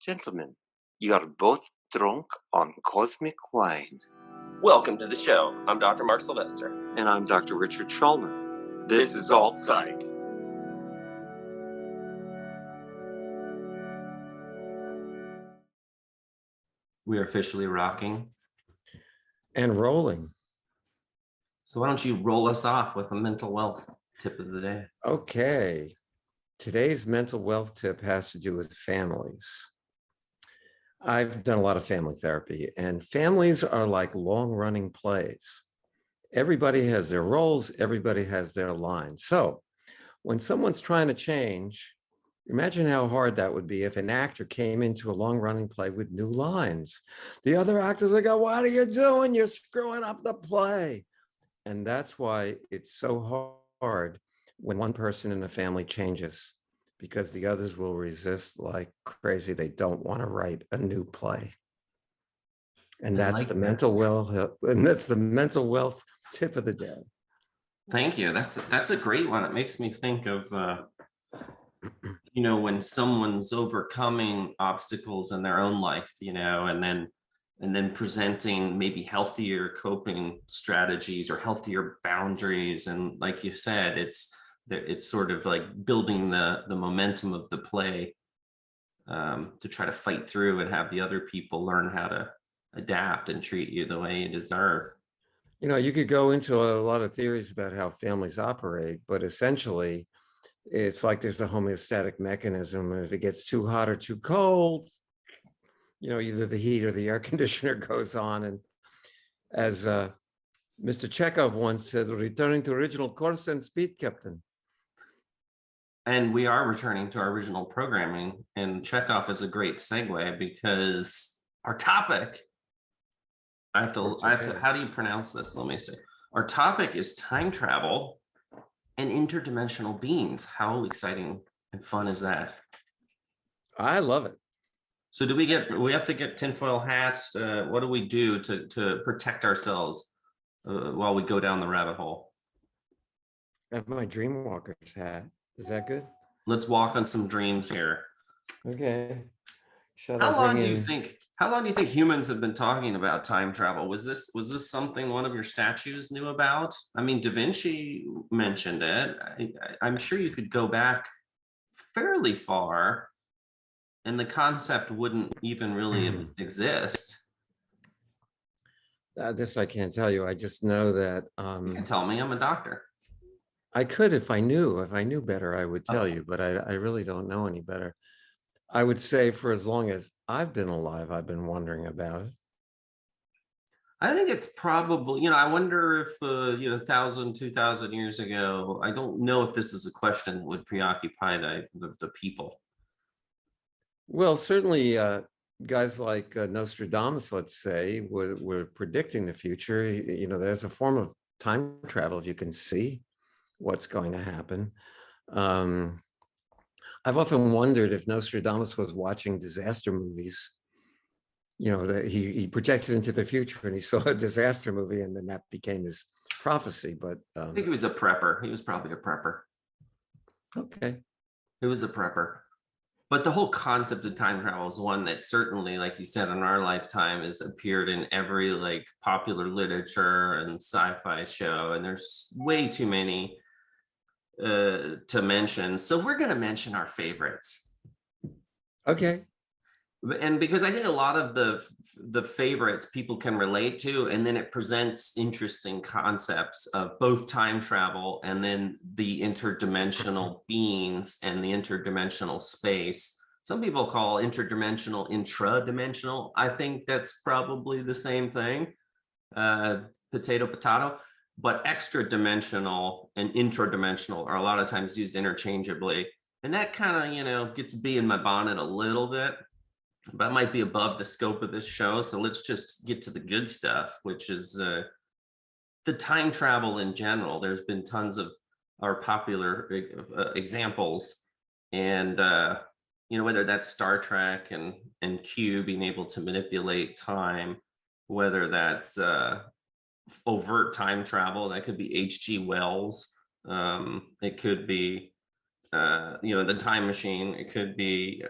Gentlemen, you are both drunk on cosmic wine. Welcome to the show. I'm Dr. Mark Sylvester. And I'm Dr. Richard Schulman. This is Alt Psych. We are officially rocking. And rolling. So why don't you roll us off with a mental wealth tip of the day? Okay. Today's mental wealth tip has to do with families. I've done a lot of family therapy, and families are like long-running plays. Everybody has their roles, everybody has their lines. So when someone's trying to change, imagine how hard that would be if an actor came into a long-running play with new lines. The other actors would go, "What are you doing? You're screwing up the play." And that's why it's so hard when one person in the family changes, because the others will resist like crazy. They don't want to write a new play. And that's the mental wealth, and that's the mental wealth tip of the day. Thank you. That's a great one. It makes me think of when someone's overcoming obstacles in their own life, and then presenting maybe healthier coping strategies or healthier boundaries. And like you said, it's sort of like building the momentum of the play to try to fight through and have the other people learn how to adapt and treat you the way you deserve. You could go into a lot of theories about how families operate, but essentially it's like there's a homeostatic mechanism. If it gets too hot or too cold, either the heat or the air conditioner goes on. And as Mr. Chekhov once said, returning to original course and speed, Captain. And we are returning to our original programming, and Chekhov is a great segue because our topic, I have to, how do you pronounce this? Let me see. Our topic is time travel and interdimensional beings. How exciting and fun is that? I love it. So we have to get tinfoil hats? What do we do to protect ourselves while we go down the rabbit hole? I have my Dreamwalker's hat. Is that good? Let's walk on some dreams here. Okay. How long do you think humans have been talking about time travel? Was this something one of your statues knew about? I mean, Da Vinci mentioned it. I'm sure you could go back fairly far and the concept wouldn't even really exist. This I can't tell you. I just know that you can tell me. I'm a doctor. I could if I knew better, I would tell you, but I really don't know any better. I would say for as long as I've been alive, I've been wondering about it. I think it's probably, I wonder if, 1,000, 2,000 years ago, I don't know if this is a question that would preoccupy the people. Well, certainly guys like Nostradamus, let's say, were predicting the future. There's a form of time travel if you can see what's going to happen. I've often wondered if Nostradamus was watching disaster movies, that he projected into the future and he saw a disaster movie and then that became his prophecy. But I think he was a prepper. He was probably a prepper. Okay. He was a prepper. But the whole concept of time travel is one that certainly, like you said, in our lifetime has appeared in every popular literature and sci-fi show. And there's way too many to mention. So we're going to mention our favorites. Okay. And because I think a lot of the favorites people can relate to, and then it presents interesting concepts of both time travel and then the interdimensional beings and the interdimensional space. Some people call interdimensional intradimensional. I think that's probably the same thing. Potato. But extra dimensional and intradimensional are a lot of times used interchangeably. And that kind of, gets a bee in my bonnet a little bit. That might be above the scope of this show. So let's just get to the good stuff, which is the time travel in general. There's been tons of our popular examples. And, whether that's Star Trek and Q being able to manipulate time, whether that's overt time travel, that could be H.G. Wells. It could be, the Time Machine. It could be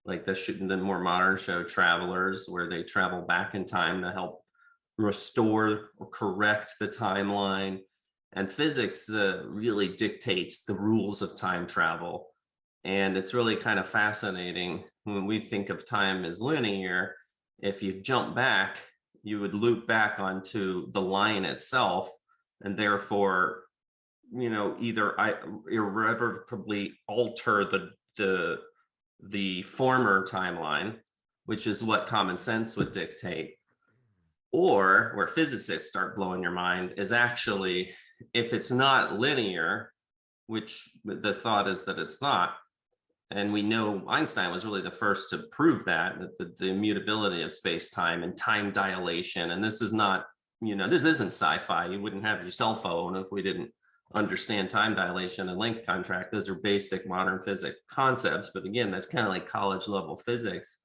like the more modern show Travelers, where they travel back in time to help restore or correct the timeline. And physics really dictates the rules of time travel. And it's really kind of fascinating when we think of time as linear. If you jump back, you would loop back onto the line itself, and therefore, either irrevocably alter the former timeline, which is what common sense would dictate, or where physicists start blowing your mind is actually, if it's not linear, which the thought is that it's not, and we know Einstein was really the first to prove that the immutability of space-time and time dilation. And this is not, this isn't sci-fi. You wouldn't have your cell phone if we didn't understand time dilation and length contract. Those are basic modern physics concepts. But again, that's kind of like college level physics.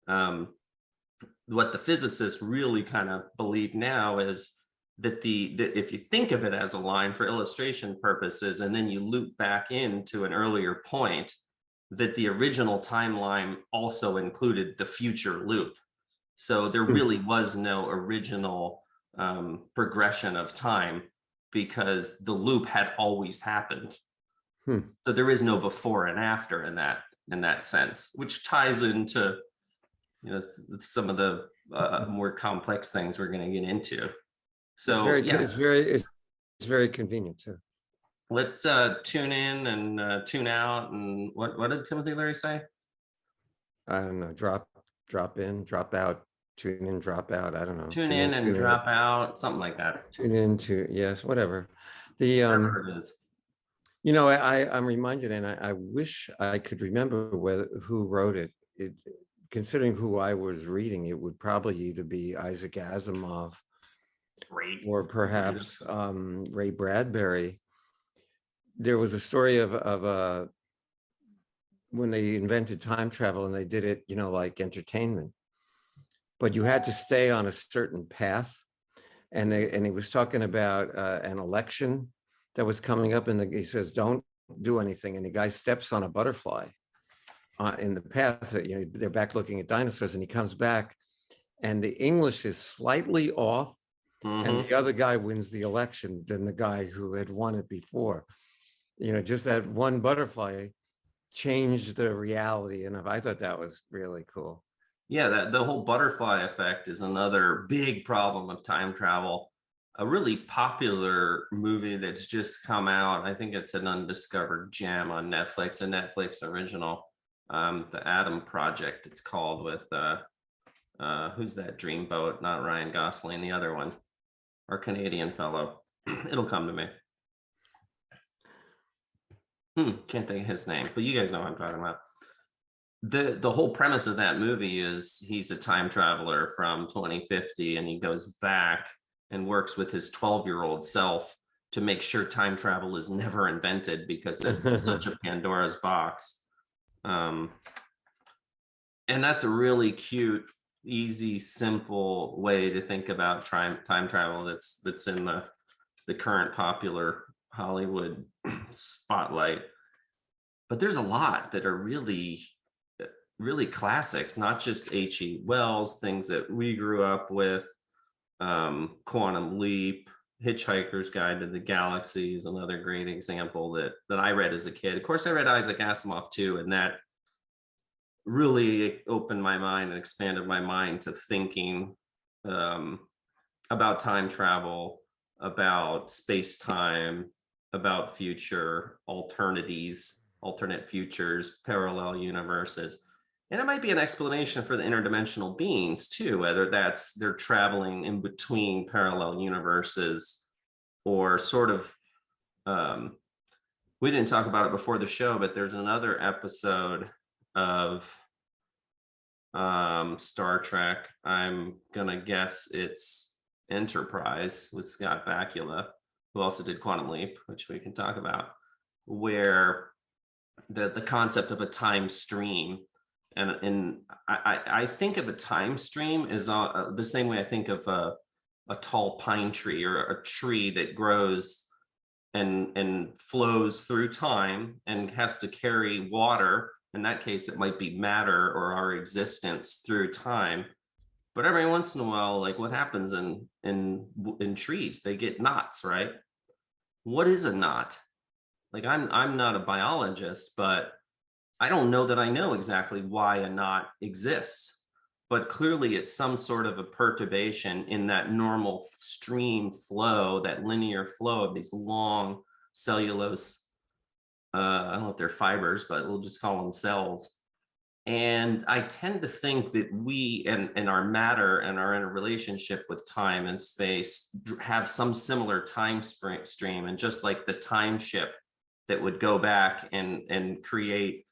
What the physicists really kind of believe now is that if you think of it as a line for illustration purposes, and then you loop back into an earlier point, that the original timeline also included the future loop. So there really was no original progression of time, because the loop had always happened. So there is no before and after in that sense, which ties into some of the more complex things we're going to get into. So it's very convenient too. Let's tune in and tune out. And what did Timothy Leary say? I don't know. Drop in, drop out, tune in, drop out. I don't know. Tune in and drop out, something like that. Tune in to, yes, whatever. Whatever it is. I'm reminded, and I wish I could remember who wrote it. Considering who I was reading, it would probably either be Isaac Asimov, Great. or perhaps Ray Bradbury. There was a story of when they invented time travel, and they did it, like entertainment, but you had to stay on a certain path. And he was talking about an election that was coming up, and he says, "Don't do anything." And the guy steps on a butterfly in the path. They're back looking at dinosaurs, and he comes back, and the English is slightly off, and the other guy wins the election than the guy who had won it before. Just that one butterfly changed the reality, and I thought that was really cool. Yeah, the whole butterfly effect is another big problem of time travel. A really popular movie that's just come out, I think it's an undiscovered gem on Netflix, a Netflix original, The Atom Project, it's called, with who's that dreamboat? Not Ryan Gosling, the other one, our Canadian fellow. It'll come to me. Can't think of his name, but you guys know what I'm talking about. The whole premise of that movie is he's a time traveler from 2050, and he goes back and works with his 12-year-old self to make sure time travel is never invented, because it's such a Pandora's box. And that's a really cute, easy, simple way to think about time travel that's in the current popular Hollywood spotlight. But there's a lot that are really classics, not just H.G. Wells, things that we grew up with. Quantum Leap, Hitchhiker's Guide to the Galaxy is another great example that I read as a kid. Of course, I read Isaac Asimov too, and that really opened my mind and expanded my mind to thinking about time travel, about space-time, about future alternate futures, parallel universes. And it might be an explanation for the interdimensional beings too, whether that's they're traveling in between parallel universes, or sort of, we didn't talk about it before the show, but there's another episode of Star Trek. I'm gonna guess it's Enterprise, with Scott Bakula, who also did Quantum Leap, which we can talk about, where the concept of a time stream, and I think of a time stream as the same way I think of a tall pine tree, or a tree that grows and flows through time and has to carry water In that case, it might be matter or our existence through time. But every once in a while, like what happens in trees, they get knots, right? What is a knot? Like I'm not a biologist, but I don't know that I know exactly why a knot exists. But clearly it's some sort of a perturbation in that normal stream flow, that linear flow of these long cellulose, I don't know if they're fibers, but we'll just call them cells. And I tend to think that we and our matter and our interrelationship with time and space have some similar time stream. And just like the time ship that would go back and create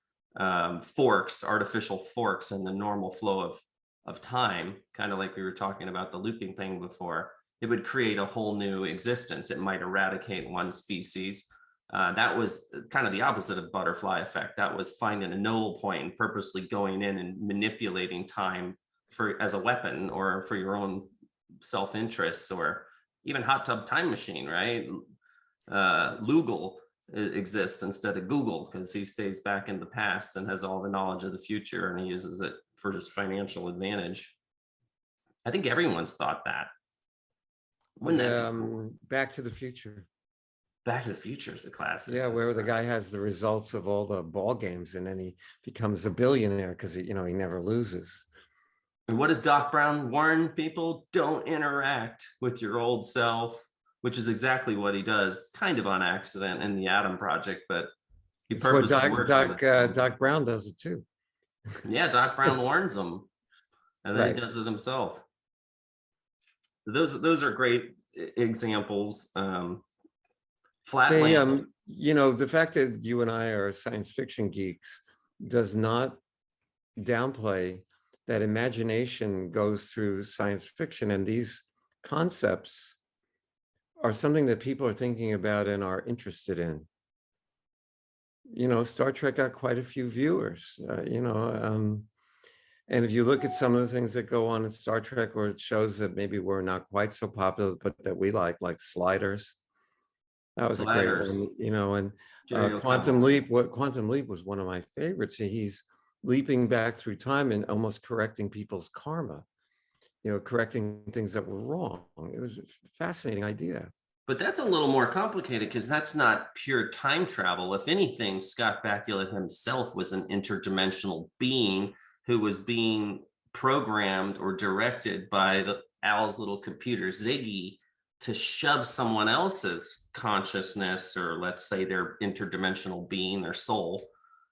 forks, artificial forks in the normal flow of time, kind of like we were talking about the looping thing before, it would create a whole new existence. It might eradicate one species. That was kind of the opposite of butterfly effect. That was finding a null point and purposely going in and manipulating time as a weapon or for your own self-interests, or even hot tub time machine, right? Lugal exists instead of Google because he stays back in the past and has all the knowledge of the future, and he uses it for his financial advantage. I think everyone's thought that. Wouldn't that be cool? Back to the Future. Back to the Future is a classic. Yeah, where the guy has the results of all the ball games and then he becomes a billionaire because he never loses. And what does Doc Brown warn people? Don't interact with your old self, which is exactly what he does, kind of on accident in the Atom Project, but he purposely works on it. Doc Brown does it too. Yeah, Doc Brown warns them, and then Right. he does it himself. Those are great examples. Flatland. The fact that you and I are science fiction geeks does not downplay that imagination goes through science fiction, and these concepts are something that people are thinking about and are interested in. Star Trek got quite a few viewers, and if you look at some of the things that go on in Star Trek, or it shows that maybe were not quite so popular, but that we like Sliders. That was Sliders. a great one, and Quantum Leap. Quantum Leap was one of my favorites. He's leaping back through time and almost correcting people's karma, correcting things that were wrong. It was a fascinating idea. But that's a little more complicated because that's not pure time travel. If anything, Scott Bakula himself was an interdimensional being who was being programmed or directed by Al's little computer, Ziggy, to shove someone else's consciousness, or let's say their interdimensional being, their soul.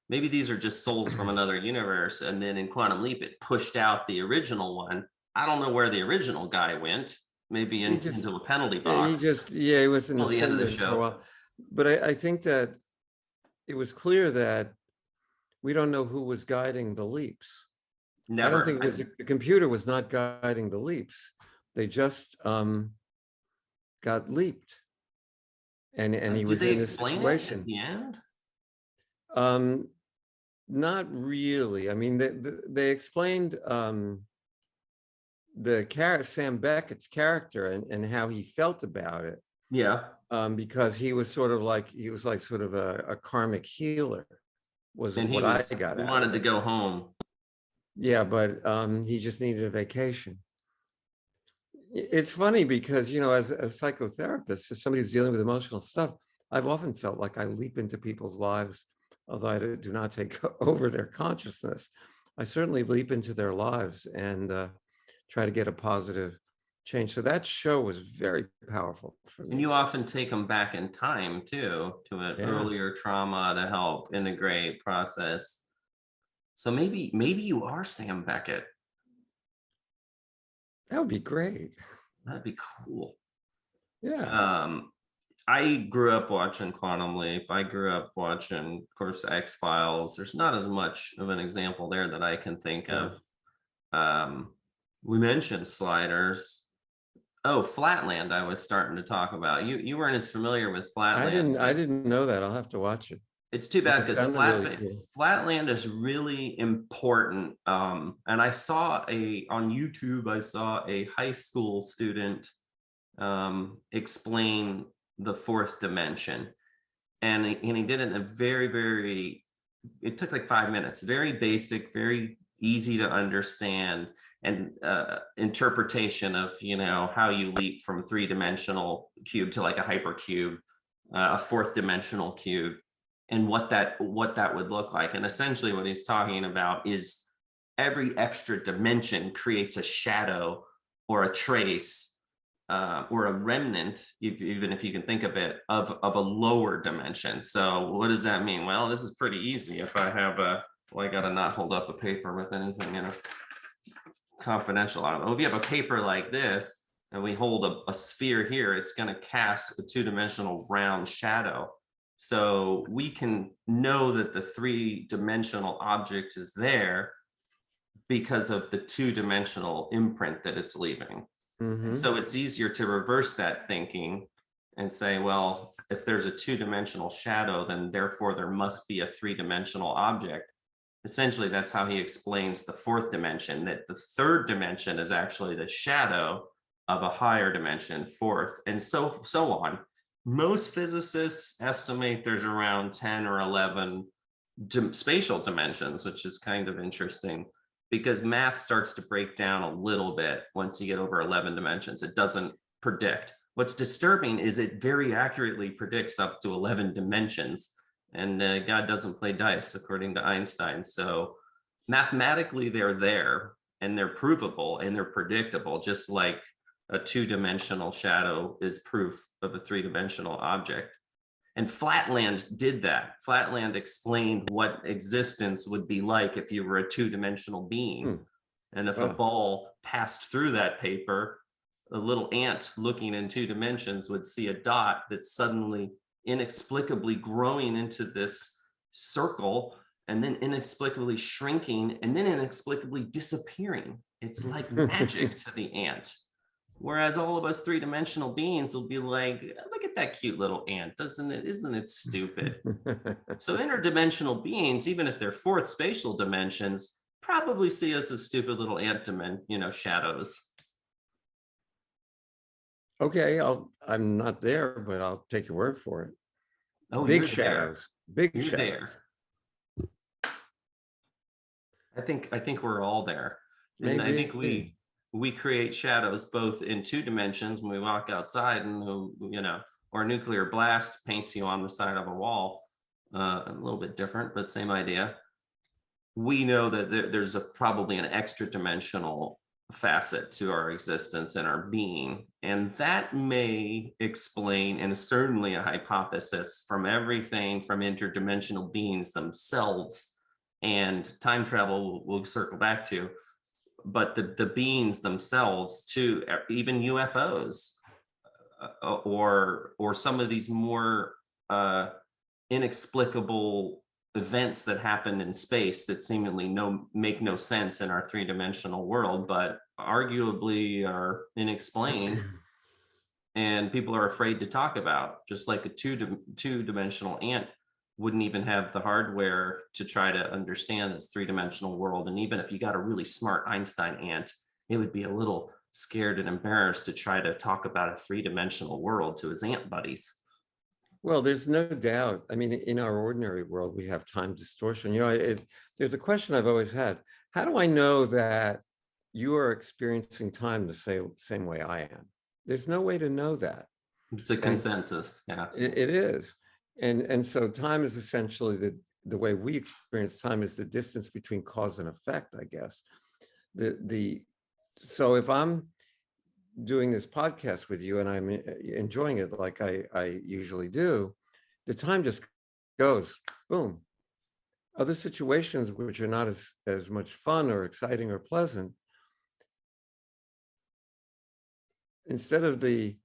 Maybe these are just souls from another universe. And then in Quantum Leap, it pushed out the original one. I don't know where the original guy went. Maybe into a penalty box. He was in the end of the show. For a while. But I think that it was clear that we don't know who was guiding the leaps. Never. I don't think it was the computer was not guiding the leaps. They just got leaped, and he was in this situation. At the end? Not really. I mean, they explained Sam Beckett's character and how he felt about it. Yeah. Because he was sort of like a karmic healer. He wanted to go home. Yeah, but he just needed a vacation. It's funny because, as a psychotherapist, as somebody who's dealing with emotional stuff, I've often felt like I leap into people's lives, although I do not take over their consciousness. I certainly leap into their lives and try to get a positive change. So that show was very powerful for me. And you often take them back in time too, to an earlier trauma to help integrate, process. So maybe you are Sam Beckett. That would be great. That'd be cool. Yeah. I grew up watching Quantum Leap. I grew up watching, of course, X-Files. There's not as much of an example there that I can think of. We mentioned Sliders. Oh, Flatland, I was starting to talk about. You weren't as familiar with Flatland. I didn't know that. I'll have to watch it. It's too bad because Flatland is really important. And I saw on YouTube, I saw a high school student explain the fourth dimension. And he did it in a very, very it took like 5 minutes, very basic, very easy to understand, and interpretation of, you know, how you leap from 3-dimensional cube to like a hypercube, a 4th-dimensional cube, and what that would look like. And essentially what he's talking about is every extra dimension creates a shadow or a trace, or a remnant, even if you can think of it, of a lower dimension. So what does that mean? Well, this is pretty easy. If I have well, I gotta not hold up a paper with anything, you know, confidential on it. If you have a paper like this and we hold a sphere here, it's going to cast a 2-dimensional round shadow. So we can know that the 3-dimensional object is there because of the 2-dimensional imprint that it's leaving. Mhm. So it's easier to reverse that thinking and say, well, if there's a 2-dimensional shadow, then therefore there must be a 3-dimensional object. Essentially, that's how he explains the 4th dimension, that the 3rd dimension is actually the shadow of a higher dimension, 4th, and so on. Most physicists estimate there's around 10 or 11 spatial dimensions, which is kind of interesting because math starts to break down a little bit once you get over 11 dimensions. It doesn't predict. What's disturbing is it very accurately predicts up to 11 dimensions. And God doesn't play dice, according to Einstein. So mathematically, they're there and they're provable and they're predictable, just like a 2-dimensional shadow is proof of a 3-dimensional object. And Flatland did that. Flatland explained what existence would be like if you were a 2-dimensional being. And if a ball passed through that paper, a little ant looking in 2 dimensions would see a dot that's suddenly inexplicably growing into this circle, and then inexplicably shrinking, and then inexplicably disappearing. It's like magic to the ant. Whereas all of us 3-dimensional beings will be like, look at that cute little ant, isn't it stupid? So interdimensional beings, even if they're 4th spatial dimensions, probably see us as stupid little ant shadows. Okay, I'm not there, but I'll take your word for it. Oh, big shadows, big you're shadows. There. I think we're all there. Maybe. And I think we create shadows both in 2 dimensions when we walk outside, and or a nuclear blast paints you on the side of a wall. A little bit different, but same idea. We know that there's probably an extra dimensional facet to our existence and our being, and that may explain, and is certainly a hypothesis, from everything from interdimensional beings themselves, and time travel we'll circle back to, but the beings themselves to even UFOs, or some of these more inexplicable events that happen in space that seemingly make no sense in our 3-dimensional world, but arguably are unexplained, and people are afraid to talk about. Just like a 2-dimensional ant wouldn't even have the hardware to try to understand this 3-dimensional world. And even if you got a really smart Einstein ant, it would be a little scared and embarrassed to try to talk about a 3-dimensional world to his ant buddies. Well, there's no doubt. I mean, in our ordinary world, we have time distortion. There's a question I've always had. How do I know that you are experiencing time the same way I am? There's no way to know that. It's a consensus. Yeah, it is. And so time is essentially the way we experience time is the distance between cause and effect, I guess. So if I'm doing this podcast with you and I'm enjoying it like I usually do, the time just goes boom. Other situations which are not as much fun or exciting or pleasant, instead of the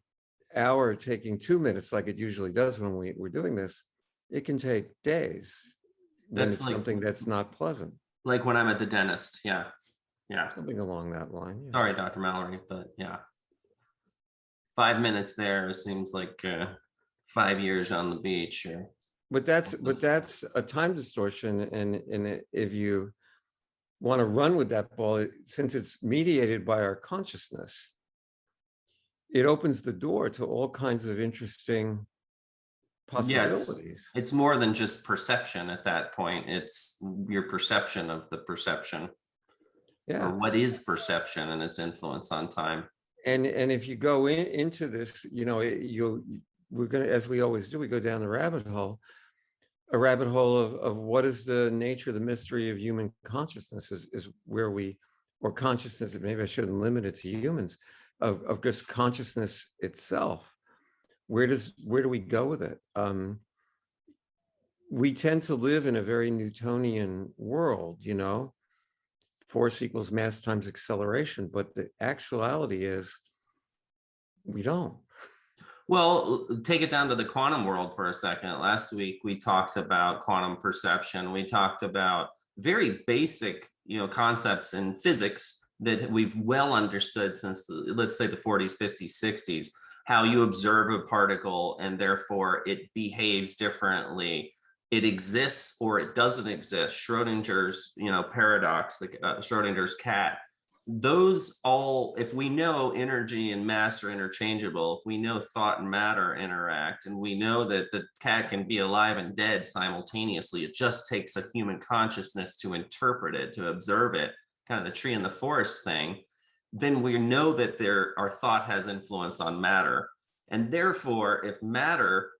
hour taking 2 minutes like it usually does when we're doing this, it can take days when it's like something that's not pleasant. Like when I'm at the dentist. Yeah. Something along that line. Yeah. Sorry, Dr. Mallory, but yeah. 5 minutes there seems like 5 years on the beach. But that's a time distortion, and if you want to run with that ball, since it's mediated by our consciousness, it opens the door to all kinds of interesting Yeah, possibilities. it's more than just perception at that point. It's your perception of the perception, Yeah. or what is perception and its influence on time. And if you go into this, we're going to, as we always do, we go down the rabbit hole, a rabbit hole of what is the nature, the mystery of human consciousness is where we, or consciousness, maybe I shouldn't limit it to humans, of just consciousness itself. Where do we go with it? We tend to live in a very Newtonian world, force equals mass times acceleration, but the actuality is we don't. Well, take it down to the quantum world for a second. Last week, we talked about quantum perception. We talked about very basic, concepts in physics that we've well understood since, let's say, the 40s, 50s, 60s, how you observe a particle and therefore it behaves differently. It exists or it doesn't exist. Schrodinger's, paradox, the Schrodinger's cat. Those all, if we know energy and mass are interchangeable, if we know thought and matter interact, and we know that the cat can be alive and dead simultaneously, it just takes a human consciousness to interpret it, to observe it, kind of the tree in the forest thing, then we know that our thought has influence on matter. And therefore, if matter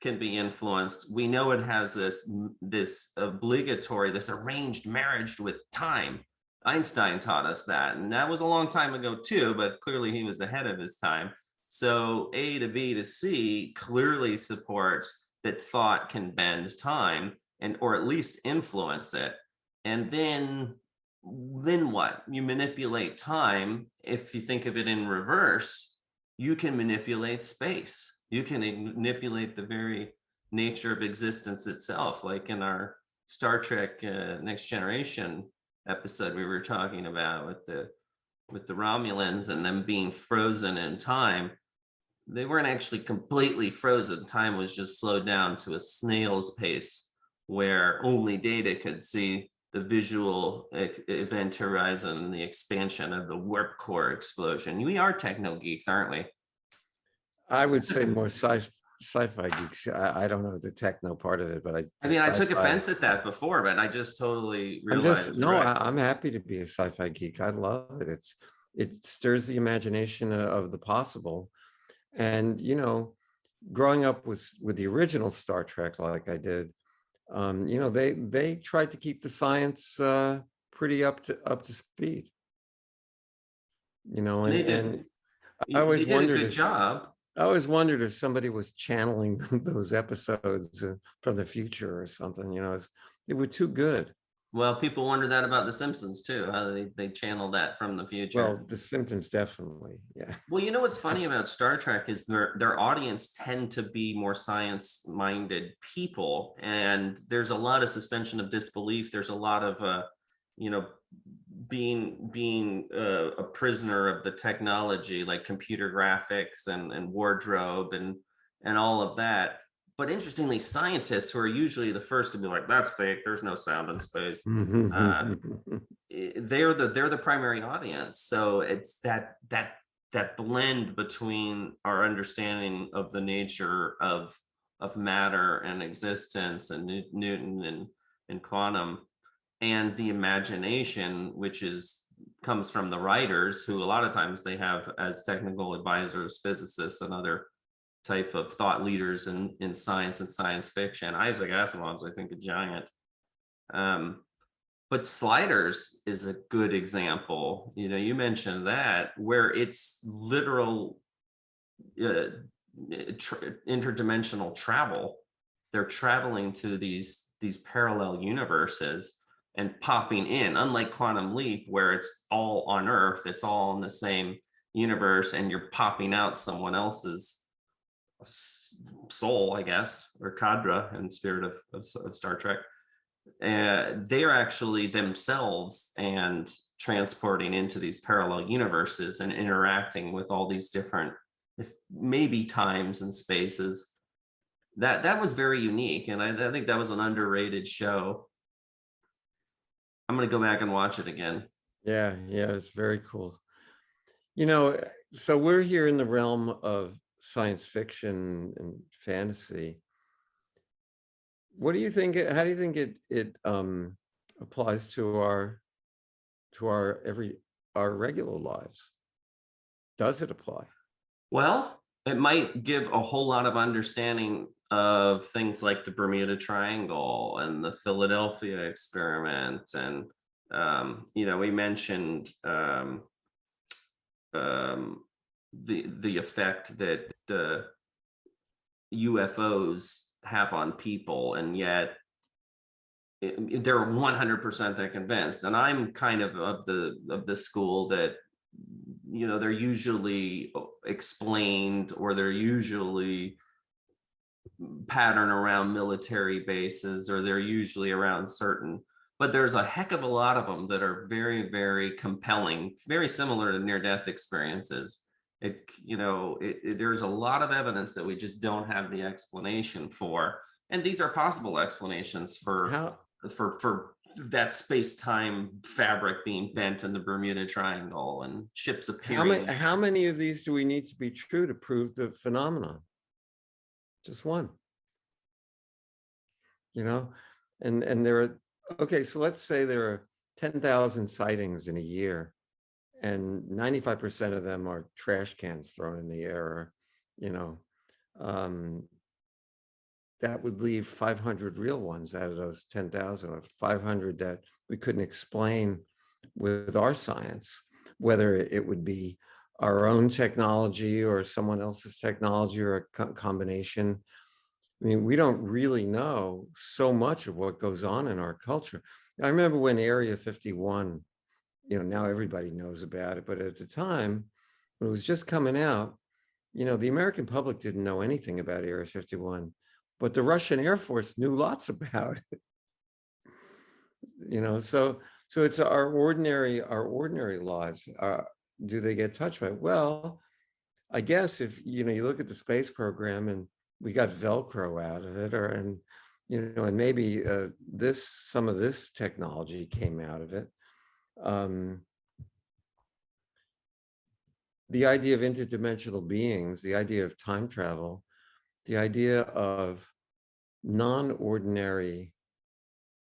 can be influenced, we know it has this obligatory, this arranged marriage with time. Einstein taught us that, and that was a long time ago too, but clearly he was ahead of his time. So A to B to C clearly supports that thought can bend time, or at least influence it. And then what? You manipulate time. If you think of it in reverse, you can manipulate space. You can manipulate the very nature of existence itself, like in our Star Trek Next Generation episode we were talking about with the Romulans and them being frozen in time. They weren't actually completely frozen. Time was just slowed down to a snail's pace, where only Data could see the visual event horizon and the expansion of the warp core explosion. We are techno geeks, aren't we? I would say more sci-fi geeks. I don't know the techno part of it, but I took offense at that before, but I just totally realized. I'm happy to be a sci-fi geek. I love it. It stirs the imagination of the possible. And growing up with the original Star Trek, like I did, they tried to keep the science pretty up to speed. And I always wondered if somebody was channeling those episodes from the future or something. They were too good. Well, people wonder that about The Simpsons too, how they channel that from the future. Well, The Simpsons definitely, yeah. Well, what's funny about Star Trek is their audience tend to be more science-minded people, and there's a lot of suspension of disbelief. There's a lot of being a prisoner of the technology, like computer graphics and wardrobe and all of that. But interestingly, scientists, who are usually the first to be like, "That's fake. There's no sound in space," they're the primary audience. So it's that blend between our understanding of the nature of matter and existence and Newton and quantum, and the imagination, which comes from the writers, who a lot of times they have as technical advisors, physicists, and other type of thought leaders in science and science fiction. Isaac Asimov's, I think, a giant. But Sliders is a good example. You mentioned that, where it's literal interdimensional travel. They're traveling to these parallel universes and popping in, unlike Quantum Leap, where it's all on Earth, it's all in the same universe, and you're popping out someone else's soul, I guess, or cadre in spirit of Star Trek. They're actually themselves and transporting into these parallel universes and interacting with all these different, maybe times and spaces. That was very unique, and I think that was an underrated show. I'm going to go back and watch it again. Yeah, it's very cool. So we're here in the realm of science fiction and fantasy. What do you think? How do you think it applies to our our regular lives? Does it apply? Well, it might give a whole lot of understanding of things like the Bermuda Triangle and the Philadelphia experiment. And, we mentioned the effect that UFOs have on people, and yet they're 100% convinced. And I'm kind of the school that they're usually explained, or they're usually pattern around military bases, or they're usually around certain, but there's a heck of a lot of them that are very, very compelling, very similar to near-death experiences. There's a lot of evidence that we just don't have the explanation for, and these are possible explanations for that space-time fabric being bent in the Bermuda Triangle and ships appearing. How many of these do we need to be true to prove the phenomenon? Just one. And there are, okay, so let's say there are 10,000 sightings in a year, and 95% of them are trash cans thrown in the air, that would leave 500 real ones out of those 10,000, or 500 that we couldn't explain with our science, whether it would be our own technology or someone else's technology, or a combination. I mean, we don't really know so much of what goes on in our culture. I remember when Area 51, now everybody knows about it, but at the time, when it was just coming out, the American public didn't know anything about Area 51. But the Russian Air Force knew lots about it. So it's our ordinary lives. Do they get touched by it? Well, I guess if you look at the space program, and we got Velcro out of it, and maybe some of this technology came out of it. The idea of interdimensional beings, the idea of time travel, the idea of non-ordinary,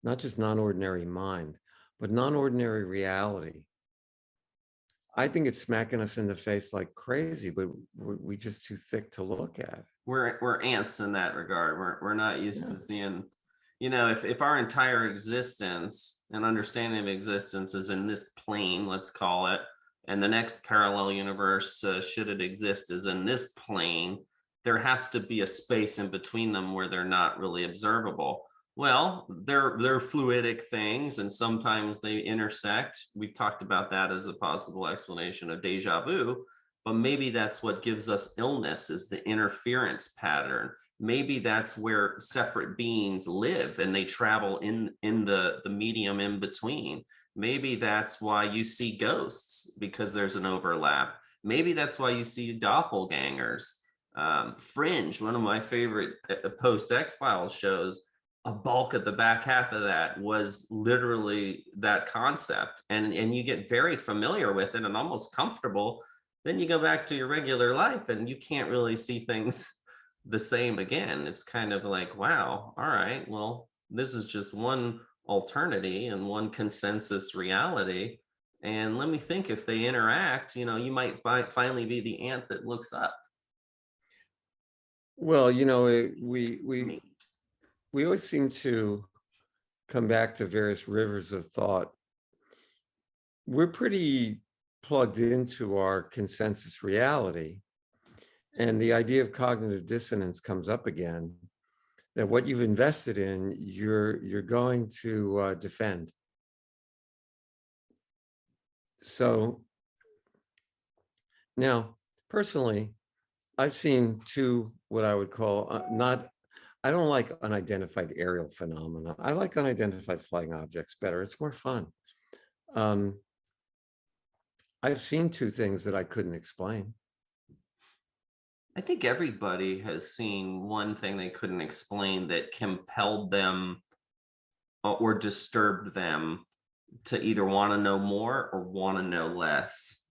not just non-ordinary mind, but non-ordinary reality. I think it's smacking us in the face like crazy, but we're just too thick to look at. We're ants in that regard. We're not used to seeing, if our entire existence and understanding of existence is in this plane, let's call it, and the next parallel universe, should it exist, is in this plane, there has to be a space in between them where they're not really observable. Well, they're fluidic things, and sometimes they intersect. We've talked about that as a possible explanation of deja vu, but maybe that's what gives us illness, is the interference pattern. Maybe that's where separate beings live, and they travel in the medium in between. Maybe that's why you see ghosts, because there's an overlap. Maybe that's why you see doppelgangers. Fringe, one of my favorite post X-Files shows, a bulk of the back half of that was literally that concept, and you get very familiar with it and almost comfortable. Then you go back to your regular life and you can't really see things the same again. It's kind of like, wow, all right, well, this is just one alternity and one consensus reality, and let me think, if they interact, you might finally be the ant that looks up. Well, we always seem to come back to various rivers of thought. We're pretty plugged into our consensus reality, and the idea of cognitive dissonance comes up again, that what you've invested in, you're going to defend. So now, personally, I've seen two, what I would call, I don't like unidentified aerial phenomena. I like unidentified flying objects better. It's more fun. I've seen two things that I couldn't explain. I think everybody has seen one thing they couldn't explain that compelled them or disturbed them to either want to know more or want to know less.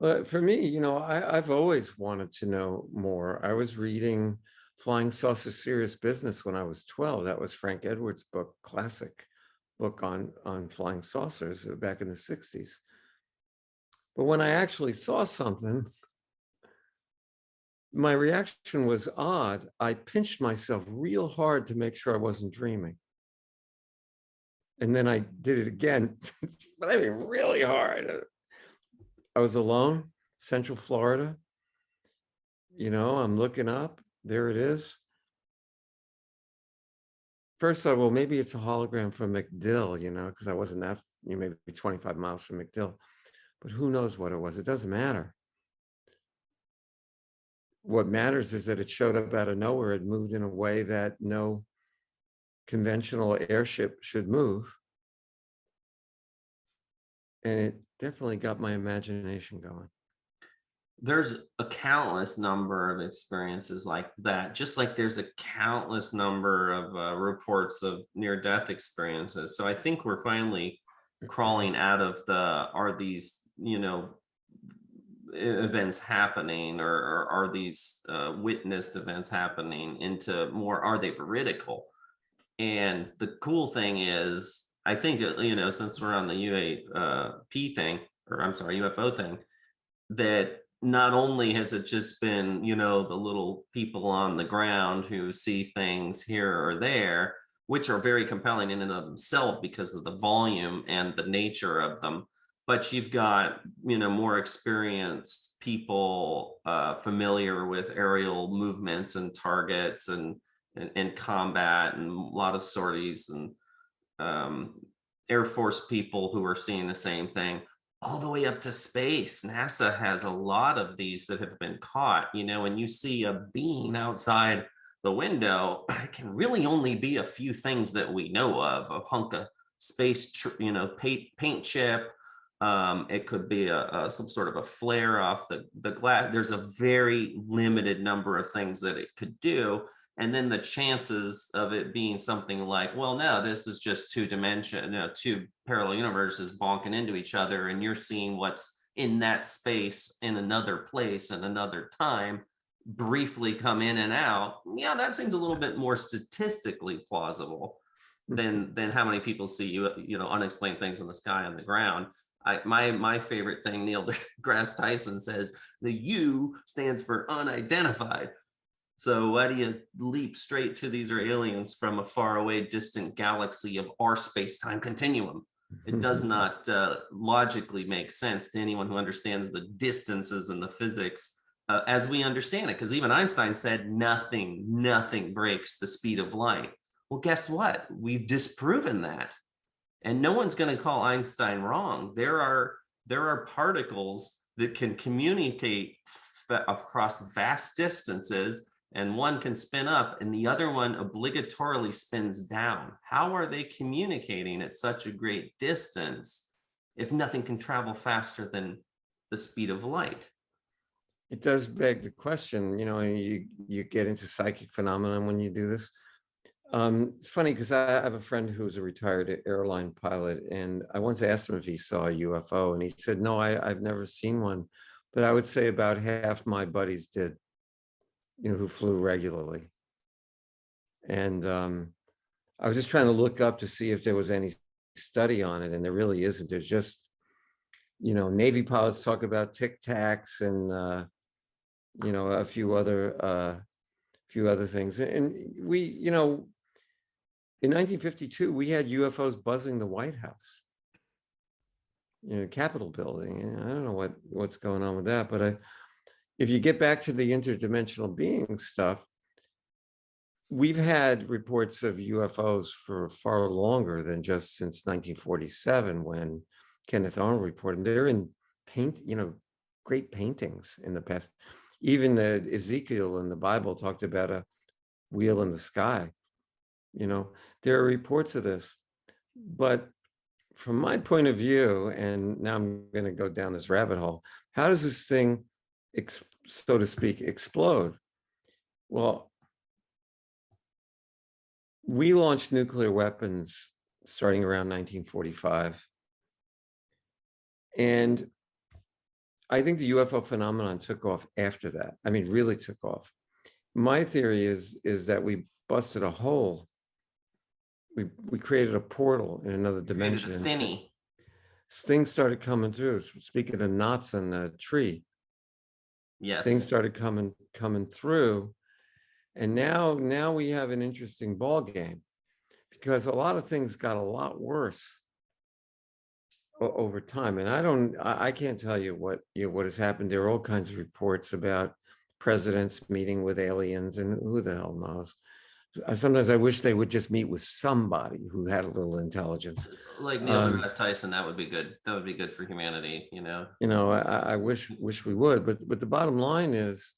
But for me, I've always wanted to know more. I was reading Flying Saucer Serious Business when I was 12. That was Frank Edwards' book, classic book on flying saucers back in the 60s. But when I actually saw something, my reaction was odd. I pinched myself real hard to make sure I wasn't dreaming. And then I did it again, but I mean really hard. I was alone, Central Florida. You know, I'm looking up, there it is. First I thought, well, maybe it's a hologram from MacDill, you know, because I wasn't that, you know, maybe 25 miles from MacDill, but who knows what it was? It doesn't matter. What matters is that it showed up out of nowhere. It moved in a way that no conventional airship should move. And it definitely got my imagination going. There's a countless number of experiences like that, just like there's a countless number of reports of near-death experiences. So I think we're finally crawling out of the, are these, you know, events happening, or are these witnessed events happening, into more, are they veridical? And the cool thing is, I think, you know, since we're on the UAP thing, or I'm sorry, UFO thing, that not only has it just been, you know, the little people on the ground who see things here or there, which are very compelling in and of themselves because of the volume and the nature of them, but you've got, you know, more experienced people familiar with aerial movements and targets and combat and a lot of sorties, and Air Force people who are seeing the same thing, all the way up to space. NASA has a lot of these that have been caught, you know, and you see a beam outside the window, it can really only be a few things that we know of, a hunk of space, you know, paint chip. It could be some sort of a flare off the glass. There's a very limited number of things that it could do. And then the chances of it being something like, well, no, this is just two parallel universes bonking into each other, and you're seeing what's in that space in another place and another time briefly come in and out. Yeah, that seems a little bit more statistically plausible than how many people see you know, unexplained things in the sky, on the ground. My favorite thing, Neil deGrasse Tyson says, the U stands for unidentified. So why do you leap straight to these are aliens from a faraway, distant galaxy of our space-time continuum? It does not logically make sense to anyone who understands the distances and the physics as we understand it. Because even Einstein said nothing breaks the speed of light. Well, guess what? We've disproven that. And no one's going to call Einstein wrong. There are particles that can communicate across vast distances, and one can spin up and the other one obligatorily spins down. How are they communicating at such a great distance if nothing can travel faster than the speed of light? It does beg the question, you know, you get into psychic phenomenon when you do this. It's funny because I have a friend who's a retired airline pilot, and I once asked him if he saw a UFO, and he said, no, I've never seen one, but I would say about half my buddies did, you know, who flew regularly. And I was just trying to look up to see if there was any study on it, and there really isn't. There's just, you know, Navy pilots talk about Tic Tacs and, you know, a few other things. And we, you know, in 1952, we had UFOs buzzing the White House, you know, Capitol building. And I don't know what's going on with that, but if you get back to the interdimensional being stuff, we've had reports of UFOs for far longer than just since 1947, when Kenneth Arnold reported. They're in you know, great paintings in the past. Even the Ezekiel in the Bible talked about a wheel in the sky. You know, there are reports of this, but from my point of view, and now I'm going to go down this rabbit hole, how does this thing, so to speak, explode? Well, we launched nuclear weapons starting around 1945. And I think the UFO phenomenon took off after that. I mean, really took off. My theory is that we busted a hole. We created a portal in another dimension, and Thinny. things started coming through. Speaking of knots on the tree, Yes. things started coming through, and now we have an interesting ball game, because a lot of things got a lot worse over time. And I can't tell you what has happened. There are all kinds of reports about presidents meeting with aliens, and who the hell knows. Sometimes I wish they would just meet with somebody who had a little intelligence. Like Neil deGrasse Tyson, that would be good. That would be good for humanity, you know. I wish we would, but the bottom line is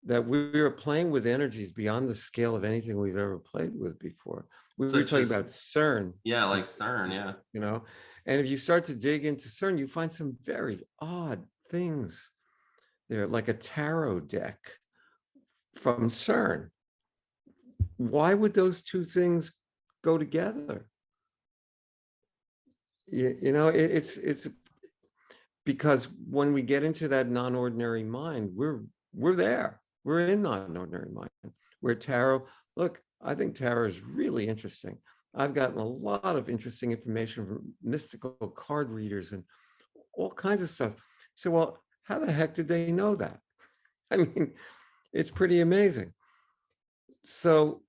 that we are playing with energies beyond the scale of anything we've ever played with before. We were talking about CERN. Yeah, like CERN, yeah. You know, and if you start to dig into CERN, you find some very odd things there, like a tarot deck from CERN. Why would those two things go together? You know, it's because when we get into that non-ordinary mind, we're there. We're in non-ordinary mind. Where tarot, look, I think tarot is really interesting. I've gotten a lot of interesting information from mystical card readers and all kinds of stuff. So, well, how the heck did they know that? I mean, it's pretty amazing. So,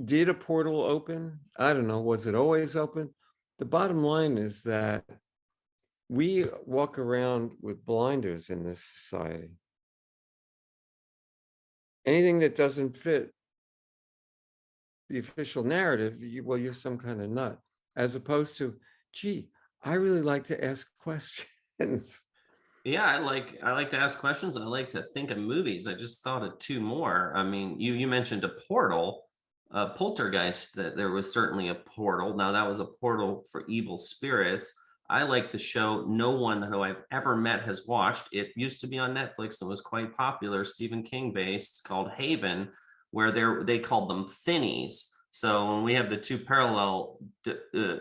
did a portal open? I don't know. Was it always open? The bottom line is that we walk around with blinders in this society. Anything that doesn't fit the official narrative, well, you're some kind of nut, as opposed to, gee, I really like to ask questions. Yeah, I like to ask questions, and I like to think of movies. I just thought of two more. I mean, you mentioned a portal, Poltergeist, that there was certainly a portal. Now that was a portal for evil spirits. I like the show No One Who I've Ever Met Has Watched. It used to be on Netflix and was quite popular, Stephen King based, called Haven, where they called them thinnies. So when we have the two parallel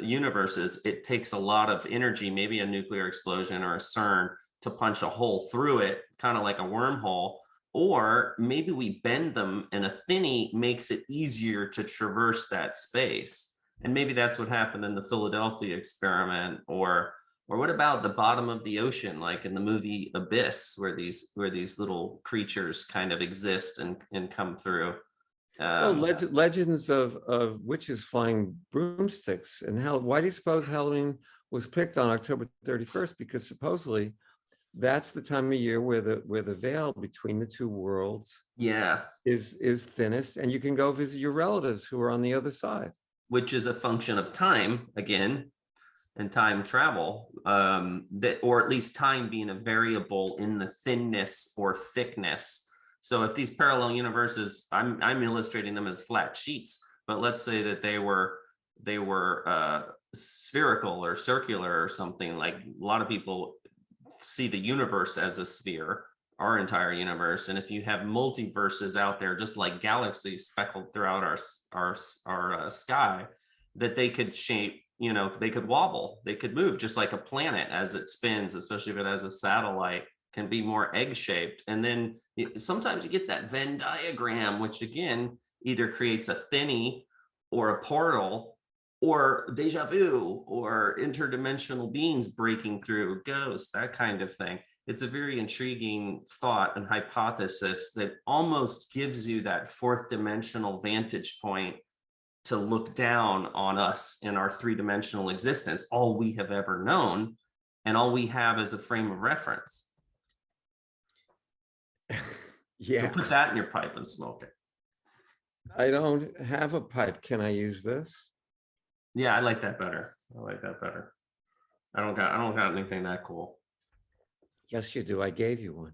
universes, it takes a lot of energy, maybe a nuclear explosion or a CERN, to punch a hole through it, kind of like a wormhole. Or maybe we bend them and a thinny makes it easier to traverse that space. And maybe that's what happened in the Philadelphia experiment. Or what about the bottom of the ocean, like in the movie Abyss, where these little creatures kind of exist and come through? Well, legends of witches flying broomsticks. And why do you suppose Halloween was picked on October 31st? Because supposedly that's the time of year where the veil between the two worlds is thinnest, and you can go visit your relatives who are on the other side, which is a function of time again, and time travel, or at least time being a variable in the thinness or thickness. So if these parallel universes, I'm illustrating them as flat sheets, but let's say that they were spherical or circular or something. Like, a lot of people see the universe as a sphere, our entire universe. And if you have multiverses out there, just like galaxies speckled throughout our sky, that they could shape, you know, they could wobble, they could move, just like a planet as it spins, especially if it has a satellite, can be more egg-shaped. And then sometimes you get that Venn diagram, which again either creates a thinny or a portal, or deja vu, or interdimensional beings breaking through, ghosts, that kind of thing. It's a very intriguing thought and hypothesis that almost gives you that fourth dimensional vantage point to look down on us in our three-dimensional existence, all we have ever known, and all we have is a frame of reference. Yeah. So put that in your pipe and smoke it. I don't have a pipe. Can I use this? Yeah, I like that better. I don't got anything that cool. Yes, you do. I gave you one.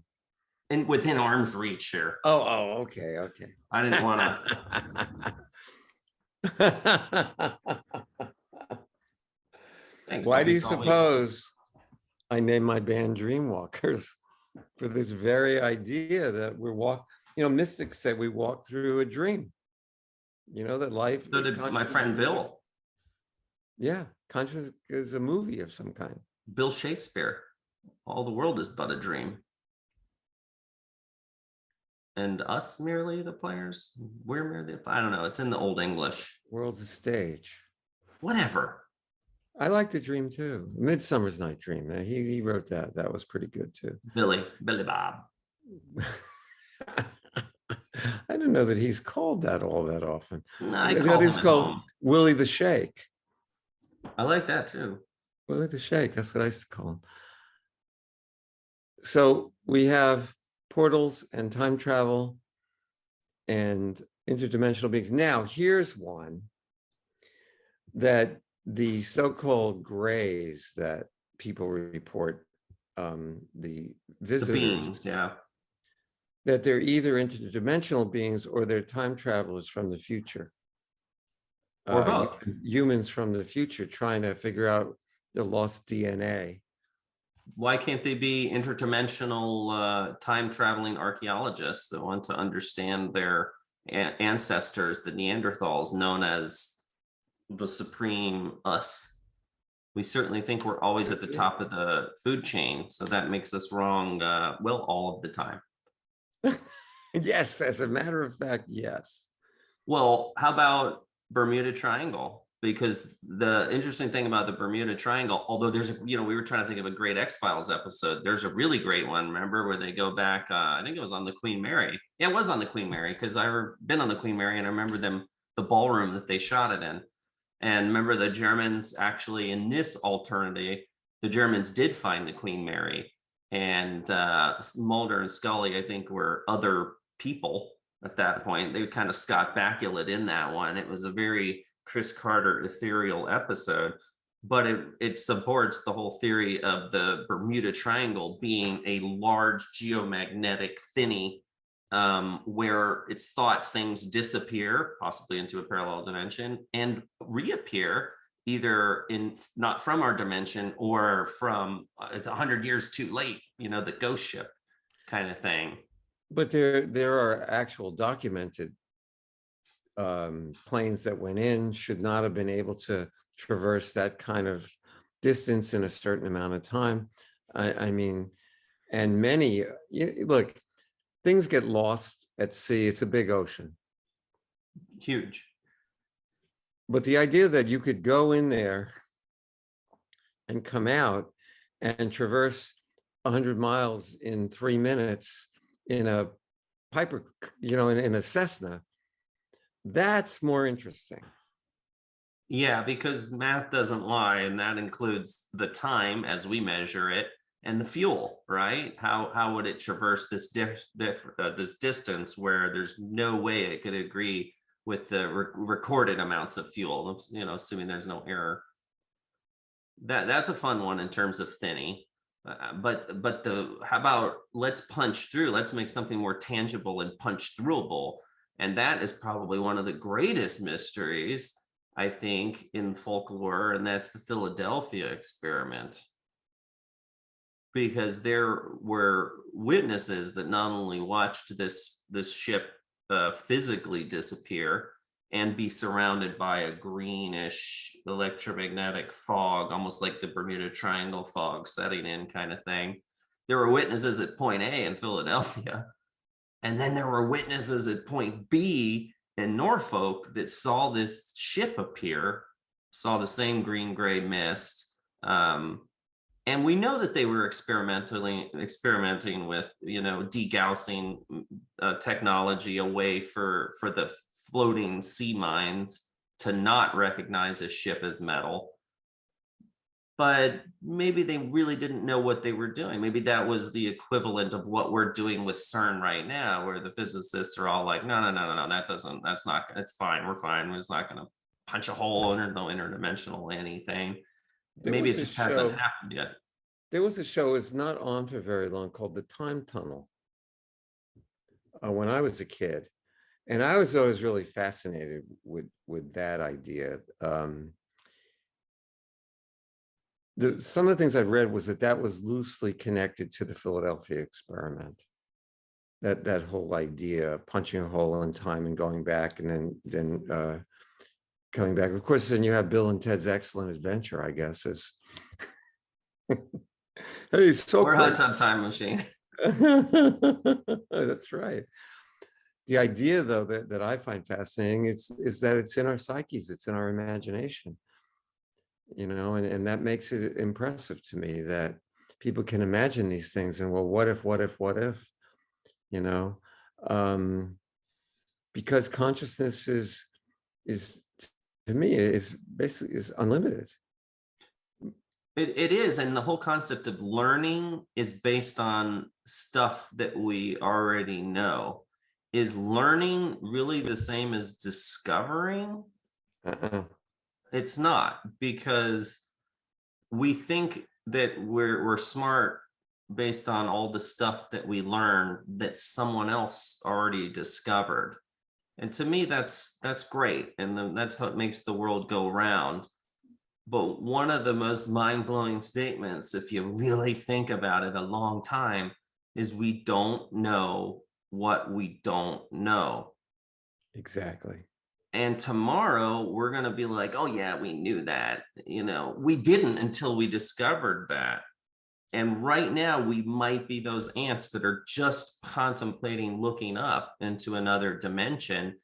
And within arm's reach here. Oh, okay. I didn't want to. Thanks. Why do you suppose I named my band Dreamwalkers? For this very idea that mystics say we walk through a dream. You know, that life. So did my friend Bill. Yeah, consciousness is a movie of some kind. Bill Shakespeare. All the world is but a dream. and us merely the players. We're merely, I don't know. It's in the Old English. World's a stage. Whatever. I like the dream too. Midsummer's Night Dream. He wrote that. That was pretty good too. Billy Bob. I didn't know that he's called that all that often. I The call other him is at called home. Willie the Shake. I like that too. Willie the Shake. That's what I used to call him. So we have portals and time travel and interdimensional beings. Now, here's one that the so-called grays that people report, the visitors, The beings, yeah. that they're either interdimensional beings or they're time travelers from the future. Or both. Humans from the future trying to figure out their lost DNA. Why can't they be interdimensional time traveling archaeologists that want to understand their ancestors, the Neanderthals, known as the supreme us? We certainly think we're always at the top of the food chain, so that makes us wrong, well, all of the time. Yes, as a matter of fact, yes. Well, how about Bermuda Triangle? Because the interesting thing about the Bermuda Triangle, although there's, we were trying to think of a great X-Files episode. There's a really great one, remember, where they go back, I think it was on the Queen Mary. Yeah, it was on the Queen Mary, because I've been on the Queen Mary and I remember the ballroom that they shot it in. And remember, the Germans actually, in this alternative, the Germans did find the Queen Mary. And Mulder and Scully, I think, were other people at that point. They kind of Scott Bakula in that one. It was a very Chris Carter ethereal episode, but it supports the whole theory of the Bermuda Triangle being a large geomagnetic thinny, where it's thought things disappear, possibly into a parallel dimension, and reappear either not from our dimension or from it's 100 years too late, the ghost ship kind of thing. But there are actual documented planes that went in, should not have been able to traverse that kind of distance in a certain amount of time. I mean, and many, look, things get lost at sea. It's a big ocean. Huge. But the idea that you could go in there and come out and traverse 100 miles in 3 minutes in a Piper, in a Cessna, that's more interesting. Yeah, because math doesn't lie, and that includes the time as we measure it and the fuel, right? How would it traverse this this distance where there's no way it could agree with the recorded amounts of fuel, assuming there's no error. That's a fun one in terms of thinny. But how about let's punch through, let's make something more tangible and punch throughable. And that is probably one of the greatest mysteries, I think, in folklore, and that's the Philadelphia experiment. Because there were witnesses that not only watched this ship physically disappear and be surrounded by a greenish electromagnetic fog, almost like the Bermuda Triangle fog setting in kind of thing. There were witnesses at point A in Philadelphia. And then there were witnesses at point B in Norfolk that saw this ship appear, saw the same green-gray mist. And we know that they were experimenting with, degaussing technology away for the floating sea mines to not recognize a ship as metal. But maybe they really didn't know what they were doing. Maybe that was the equivalent of what we're doing with CERN right now, where the physicists are all like, no, it's fine, we're fine. We're just not going to punch a hole in no interdimensional anything. Maybe it just hasn't happened yet. There was a show, it's not on for very long, called The Time Tunnel, when I was a kid. And I was always really fascinated with that idea. Some of the things I've read was that was loosely connected to the Philadelphia experiment. That whole idea of punching a hole in time and going back and then coming back. Of course, then you have Bill and Ted's Excellent Adventure, I guess, is it's so Or Hot Tub Time Machine. That's right. The idea, though, that I find fascinating is that it's in our psyches, it's in our imagination, and that makes it impressive to me that people can imagine these things and, well, what if, you know, um, because consciousness is to me is basically is unlimited. It is, and the whole concept of learning is based on stuff that we already know. Is learning really the same as discovering? Uh-uh. It's not, because we think that we're smart based on all the stuff that we learn that someone else already discovered. And to me, that's great, and then that's how it makes the world go round. But one of the most mind-blowing statements, if you really think about it a long time, is we don't know what we don't know. Exactly. And tomorrow we're going to be like, oh yeah, we knew that. We didn't until we discovered that. And right now we might be those ants that are just contemplating looking up into another dimension,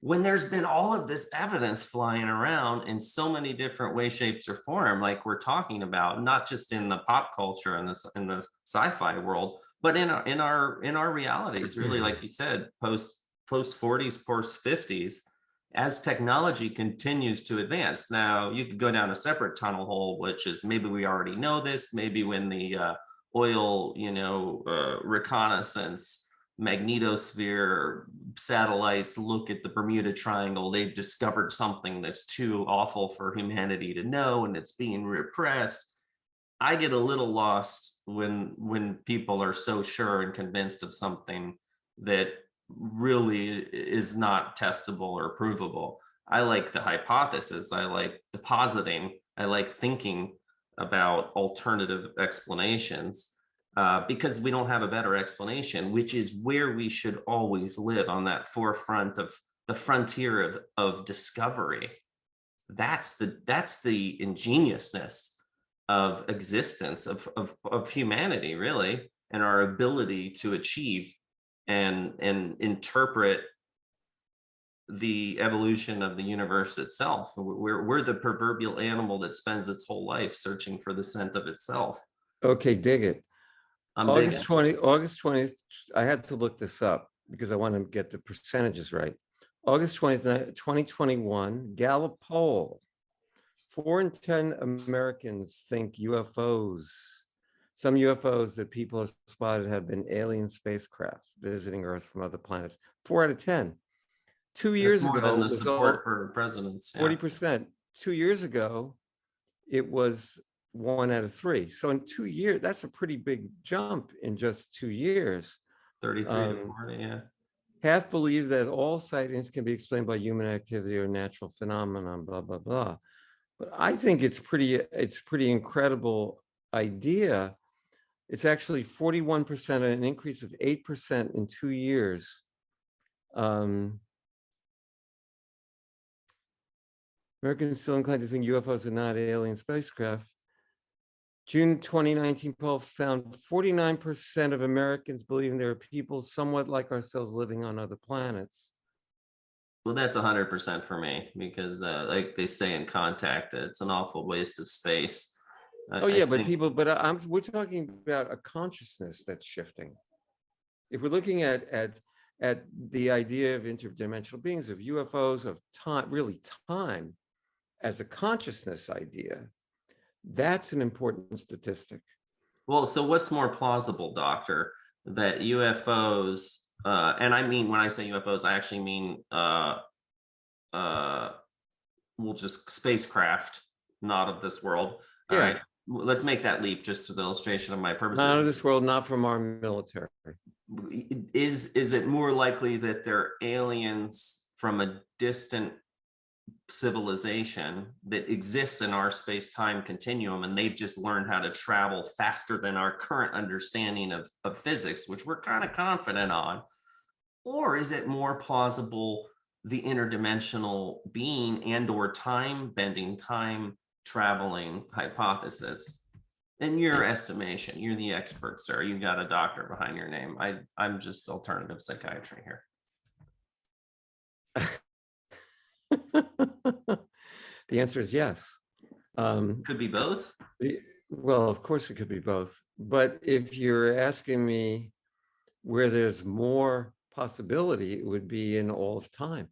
when there's been all of this evidence flying around in so many different ways, shapes, or form, like we're talking about, not just in the pop culture and in the sci-fi world, but in our realities, really, like you said, post 40s, post 50s, as technology continues to advance. Now, you could go down a separate tunnel hole, which is maybe we already know this, maybe when the oil, reconnaissance magnetosphere satellites look at the Bermuda Triangle, they've discovered something that's too awful for humanity to know, and it's being repressed. I get a little lost when people are so sure and convinced of something that really is not testable or provable. I like the hypothesis. I like depositing. I like thinking about alternative explanations. Because we don't have a better explanation, which is where we should always live, on that forefront of the frontier of discovery. That's the ingeniousness of existence, of humanity, really, and our ability to achieve and interpret the evolution of the universe itself. We're the proverbial animal that spends its whole life searching for the scent of itself. Okay, dig it. I'm August 20th, I had to look this up because I want to get the percentages right. August 20th, 2021, Gallup poll. 4 in 10 Americans think UFOs, some UFOs that people have spotted, have been alien spacecraft visiting Earth from other planets. 4 out of 10. 2 years more ago, than the it was support for presidents. 40%. 2 years ago, it was 1 out of 3. So in 2 years, that's a pretty big jump in just 2 years. 33 to 40, yeah. Half believe that all sightings can be explained by human activity or natural phenomenon, blah, blah, blah. But I think it's pretty incredible idea. It's actually 41%, an increase of 8% in 2 years. Americans still inclined to think UFOs are not alien spacecraft. June 2019 poll found 49% of Americans believing there are people somewhat like ourselves living on other planets. Well, that's 100% for me, because like they say in Contact, it's an awful waste of space. We're talking about a consciousness that's shifting. If we're looking at the idea of interdimensional beings, of UFOs, of time, really time as a consciousness idea, that's an important statistic. Well, so what's more plausible, Doctor, that UFOs, and I mean, when I say UFOs, I actually mean just spacecraft, not of this world. All right, let's make that leap just for the illustration of my purposes. Not of this world, not from our military. Is it more likely that they're aliens from a distant civilization that exists in our space-time continuum, and they've just learned how to travel faster than our current understanding of physics, which we're kind of confident on? Or is it more plausible the interdimensional being and or time bending, time traveling hypothesis? In your estimation, you're the expert, sir. You've got a doctor behind your name. I'm just alternative psychiatry here. The answer is yes. Could be both. Well, of course it could be both. But if you're asking me where there's more possibility, it would be in all of time.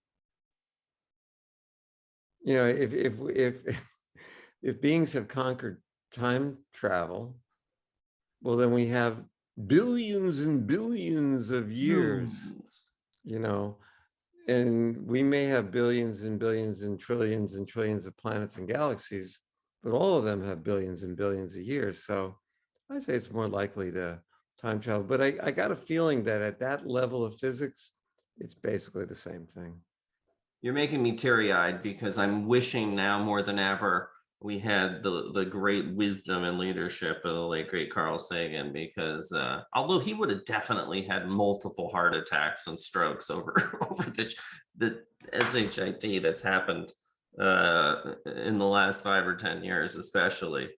You know, if beings have conquered time travel, well, then we have billions and billions of years, you know, and we may have billions and billions and trillions of planets and galaxies, but all of them have billions and billions of years. So I say it's more likely to time travel, but I got a feeling that at that level of physics, it's basically the same thing. You're making me teary-eyed because I'm wishing now more than ever we had the great wisdom and leadership of the late great Carl Sagan, because although he would have definitely had multiple heart attacks and strokes over the SHIT that's happened in the last 5 or 10 years especially,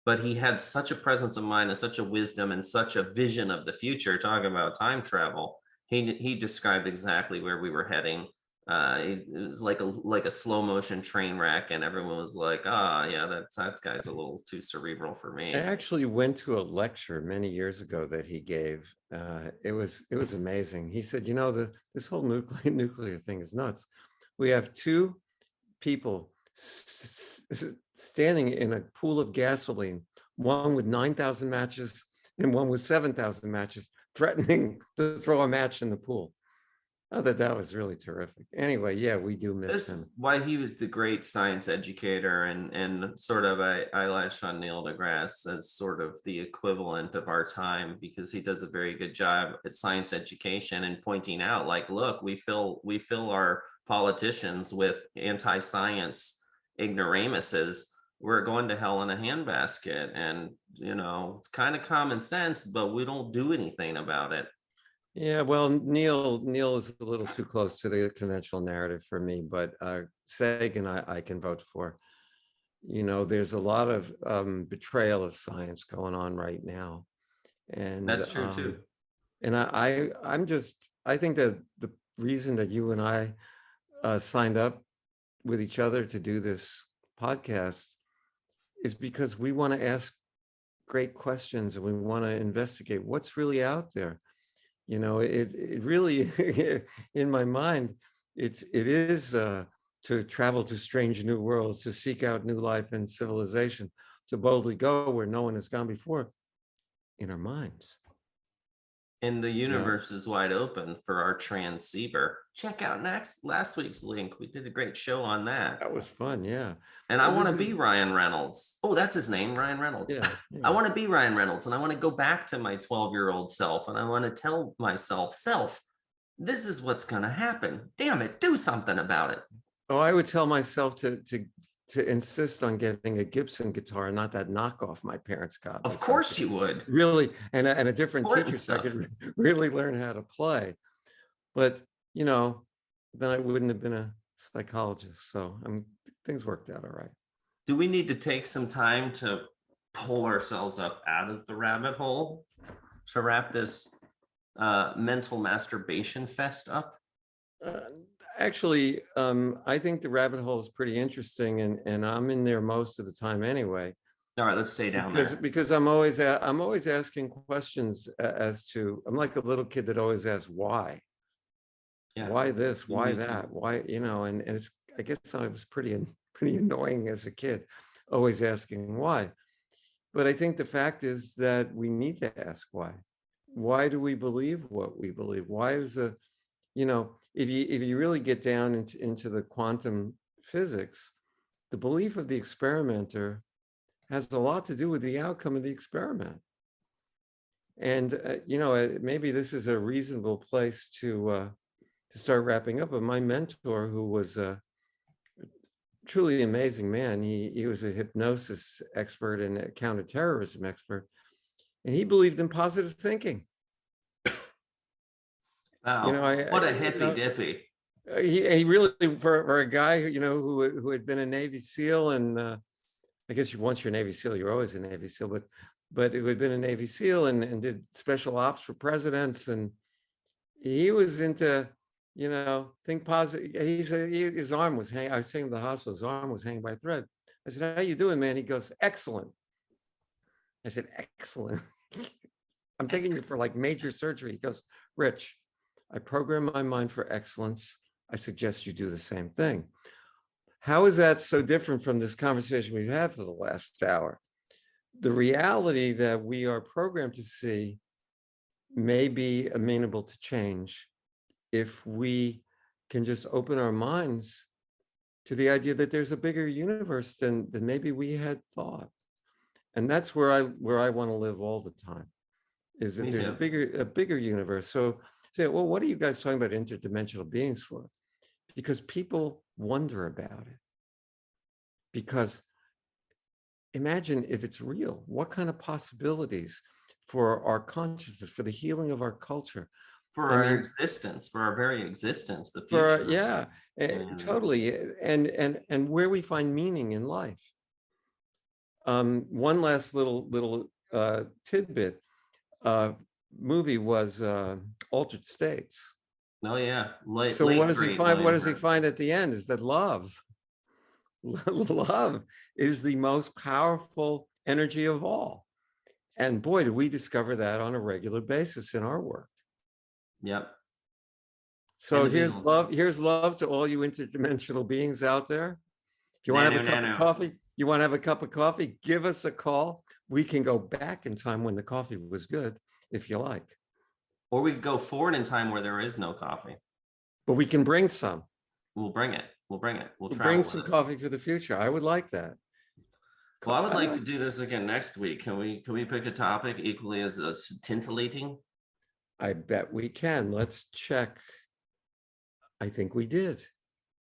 but he had such a presence of mind and such a wisdom and such a vision of the future. Talking about time travel, he described exactly where we were heading. It was like a slow motion train wreck, and everyone was like, "Ah, yeah, that guy's a little too cerebral for me." I actually went to a lecture many years ago that he gave. It was amazing. He said, you know, this whole nuclear thing is nuts. We have two people standing in a pool of gasoline, one with 9,000 matches and one with 7,000 matches, threatening to throw a match in the pool. I thought that was really terrific. Anyway, yeah, we do miss him. Why he was the great science educator, and sort of I latched on Neil deGrasse as sort of the equivalent of our time, because he does a very good job at science education and pointing out, like, look, we fill our politicians with anti-science ignoramuses. We're going to hell in a handbasket, and you know, it's kind of common sense, but we don't do anything about it. Yeah, well, Neil is a little too close to the conventional narrative for me, but Sagan I can vote for. You know, there's a lot of betrayal of science going on right now, and That's true too. And I think that the reason that you and I signed up with each other to do this podcast is because we want to ask great questions and we want to investigate what's really out there. You know, it really, in my mind, it is to travel to strange new worlds, to seek out new life and civilization, to boldly go where no one has gone before, in our minds. And the universe is wide open for our transceiver. Check out last week's link. We did a great show on that. That was fun, yeah. And I want to be Ryan Reynolds. Oh, that's his name, Ryan Reynolds. Yeah. I want to be Ryan Reynolds, and I want to go back to my 12-year-old self, and I want to tell myself, this is what's going to happen. Damn it, do something about it. Oh, I would tell myself to insist on getting a Gibson guitar, not that knockoff my parents got. Of course you would. Really, and a different teacher, so I could really learn how to play. But, you know, then I wouldn't have been a psychologist. So things worked out all right. Do we need to take some time to pull ourselves up out of the rabbit hole to wrap this mental masturbation fest up? Actually, I think the rabbit hole is pretty interesting, and I'm in there most of the time anyway. All right, let's stay down there. Because I'm always asking questions as to, I'm like a little kid that always asks why. Yeah. Why this? Why that? Why, you know? And it's, I guess I was pretty annoying as a kid, always asking why. But I think the fact is that we need to ask why. Why do we believe what we believe? Why is you know, if you really get down into the quantum physics, the belief of the experimenter has a lot to do with the outcome of the experiment. And you know, maybe this is a reasonable place to start wrapping up. But my mentor, who was a truly amazing man, he was a hypnosis expert and a counterterrorism expert, and he believed in positive thinking. Wow, you know, what a hippy dippy. He really, for a guy who had been a Navy SEAL, and I guess once you're a Navy SEAL, you're always a Navy SEAL, but who had been a Navy SEAL and did special ops for presidents, and he was into think positive. He said his arm was hanging. I was saying the hospital, his arm was hanging by a thread. I said, how you doing, man? He goes, excellent. I said, excellent. I'm taking you for like major surgery. He goes, Rich, I program my mind for excellence. I suggest you do the same thing. How is that so different from this conversation we've had for the last hour? The reality that we are programmed to see may be amenable to change if we can just open our minds to the idea that there's a bigger universe than maybe we had thought. And that's where I want to live all the time, is that there's a bigger universe. So say, well, what are you guys talking about interdimensional beings for? Because people wonder about it. Because imagine if it's real, what kind of possibilities for our consciousness, for the healing of our culture, for our existence, for our very existence, the future. Totally. And where we find meaning in life. One last little tidbit movie was Altered States. Oh yeah. So what does he find? What does he find at the end? Is that love is the most powerful energy of all. And boy, do we discover that on a regular basis in our work. Yep. So here's love to all you interdimensional beings out there. If you want to have a cup of coffee, you want to have a cup of coffee, give us a call. We can go back in time when the coffee was good, if you like. Or we could go forward in time where there is no coffee. But we can bring some. We'll bring it. We'll bring some coffee for the future. I would like that. Well, I would like to do this again next week. Can we pick a topic equally as scintillating? I bet we can. Let's check. I think we did.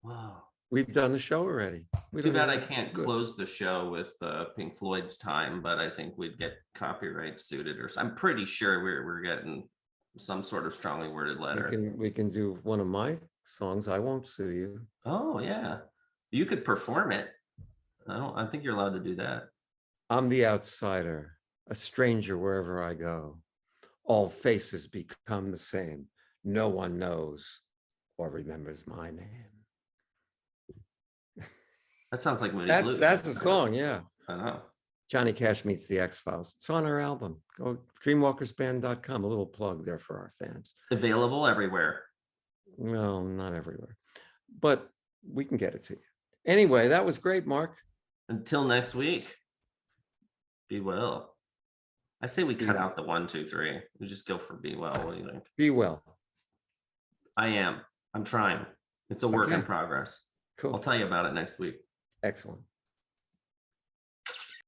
Wow. We've done the show already. Too bad I can't close the show with Pink Floyd's Time, but I think we'd get copyright suited, or I'm pretty sure we're getting some sort of strongly worded letter. We can do one of my songs. I won't sue you. Oh yeah, you could perform it. I think you're allowed to do that. I'm the outsider, a stranger wherever I go. All faces become the same. No one knows or remembers my name. That sounds like Moody Blues. That's the song, yeah. I know. Johnny Cash Meets the X-Files. It's on our album. Go dreamwalkersband.com. A little plug there for our fans. Available everywhere. Well, not everywhere, but we can get it to you. Anyway, that was great, Mark. Until next week, be well. I say we cut out the 1, 2, 3. We just go for be well. What do you think? Be well. I'm trying. It's a work in progress. Cool. I'll tell you about it next week. Excellent.